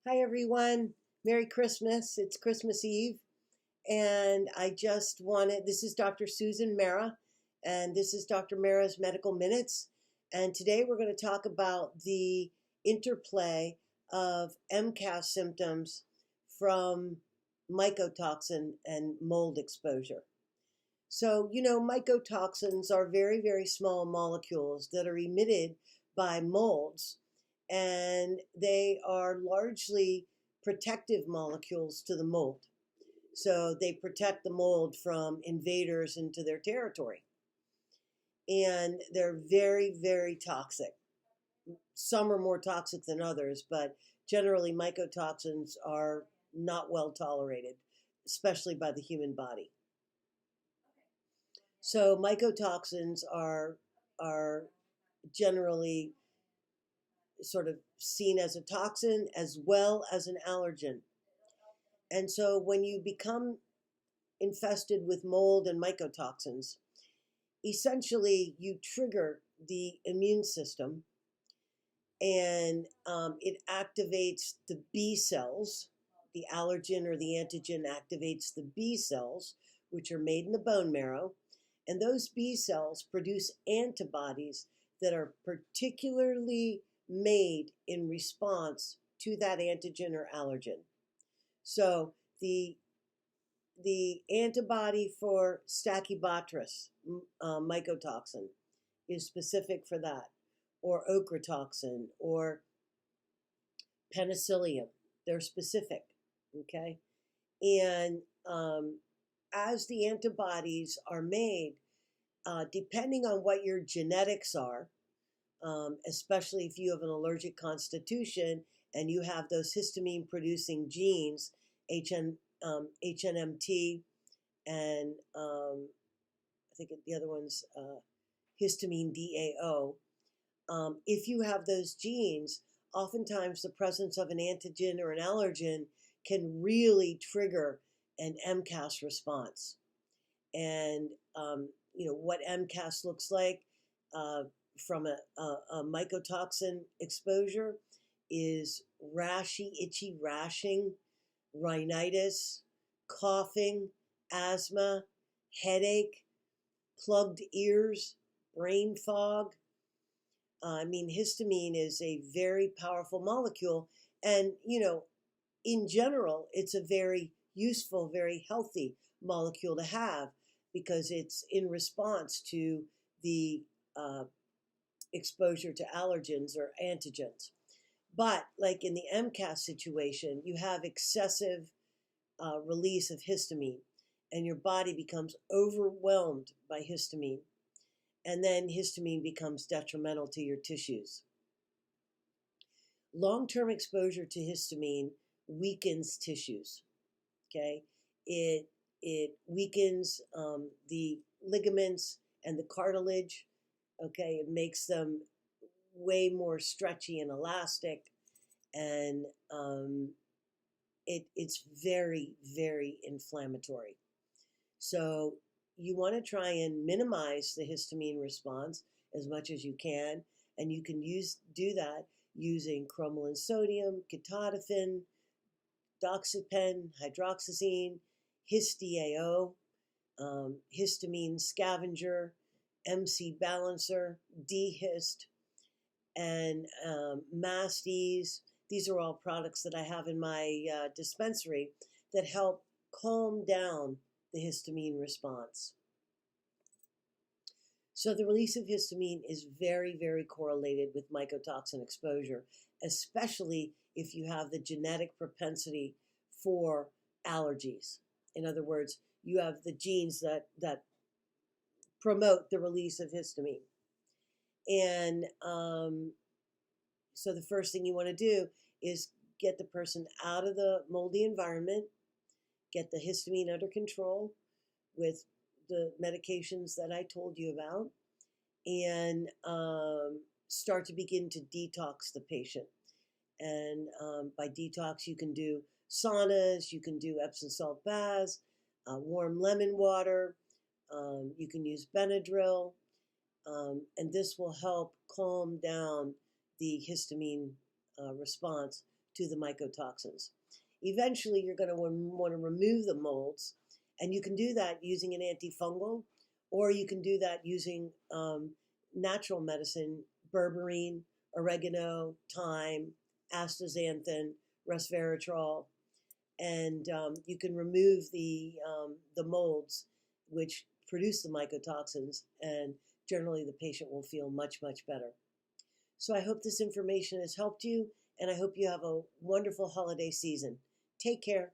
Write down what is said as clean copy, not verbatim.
Hi, everyone. Merry Christmas. It's Christmas Eve. And this is Dr. Susan Marra, and this is Dr. Marra's Medical Minutes. And today we're going to talk about the interplay of MCAS symptoms from mycotoxin and mold exposure. So, mycotoxins are very, very small molecules that are emitted by molds, and they are largely protective molecules to the mold. So they protect the mold from invaders into their territory. And they're very, very toxic. Some are more toxic than others, but generally mycotoxins are not well tolerated, especially by the human body. So mycotoxins are generally sort of seen as a toxin as well as an allergen. And so when you become infested with mold and mycotoxins, essentially you trigger the immune system, and it activates the B cells. The allergen or the antigen activates the B cells, which are made in the bone marrow. And those B cells produce antibodies that are particularly made in response to that antigen or allergen. So the antibody for Stachybotrys mycotoxin is specific for that, or ochratoxin, or penicillium. They're specific, okay? And as the antibodies are made, depending on what your genetics are, especially if you have an allergic constitution and you have those histamine-producing genes, HNMT, and I think the other one's histamine DAO. If you have those genes, oftentimes the presence of an antigen or an allergen can really trigger an MCAS response. And what MCAS looks like from a mycotoxin exposure is rashy, itchy rashing, rhinitis, coughing, asthma, headache, plugged ears, brain fog. Histamine is a very powerful molecule, and in general, it's a very useful, very healthy molecule to have because it's in response to the exposure to allergens or antigens. But like in the MCAS situation, you have excessive release of histamine, and your body becomes overwhelmed by histamine, and then histamine becomes detrimental to your tissues. Long-term exposure to histamine weakens tissues. Okay, it weakens the ligaments and the cartilage. Okay, it makes them way more stretchy and elastic, and it's very, very inflammatory. So you want to try and minimize the histamine response as much as you can, and you can do that using cromolyn sodium, ketotifen, doxapen, hydroxyzine, HistDAO, histamine scavenger, MC balancer, D-Hist, and Masties. These are all products that I have in my dispensary that help calm down the histamine response. So the release of histamine is very, very correlated with mycotoxin exposure, especially if you have the genetic propensity for allergies. In other words, you have the genes that promote the release of histamine. And so the first thing you want to do is get the person out of the moldy environment, get the histamine under control with the medications that I told you about, and start to begin to detox the patient. And by detox, you can do saunas, you can do Epsom salt baths, warm lemon water, you can use Benadryl, and this will help calm down the histamine response to the mycotoxins. Eventually, you're going to want to remove the molds, and you can do that using an antifungal, or you can do that using natural medicine, berberine, oregano, thyme, astaxanthin, resveratrol, and you can remove the molds which produce the mycotoxins, and generally the patient will feel much, much better. So I hope this information has helped you, and I hope you have a wonderful holiday season. Take care.